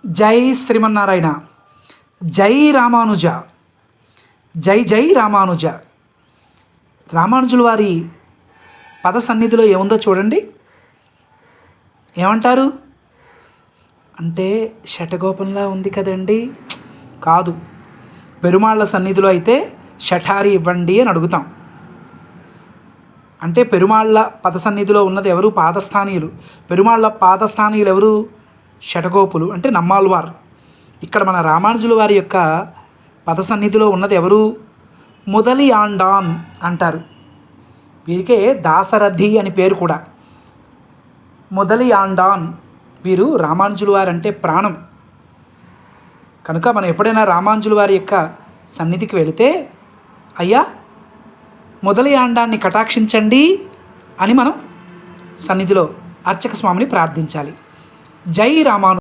జై శ్రీమన్నారాయణ. జై రామానుజ. జై జై రామానుజ. రామానుజుల వారి పద సన్నిధిలో ఏముందో చూడండి. ఏమంటారు అంటే శఠగోపంలా ఉంది కదండి. కాదు, పెరుమాళ్ళ సన్నిధిలో అయితే శఠారి ఇవ్వండి అని అడుగుతాం. అంటే పెరుమాళ్ళ పద సన్నిధిలో ఉన్నది ఎవరు? పాదస్థానీయులు. పెరుమాళ్ళ పాదస్థానీయులు ఎవరు? శఠగోపులు, అంటే నమ్మాల్వార్. ఇక్కడ మన రామానుజుల వారి యొక్క పద సన్నిధిలో ఉన్నది ఎవరు? మొదలి ఆండాన్ అంటారు. వీరికే దాసరథి అని పేరు కూడా. మొదలి ఆండాన్ వీరు రామానుజుల వారు అంటే ప్రాణం. కనుక మనం ఎప్పుడైనా రామానుజుల వారి యొక్క సన్నిధికి వెళితే, అయ్యా మొదలి ఆండాన్ని కటాక్షించండి అని మనం సన్నిధిలో అర్చక స్వామిని ప్రార్థించాలి. జై రామాను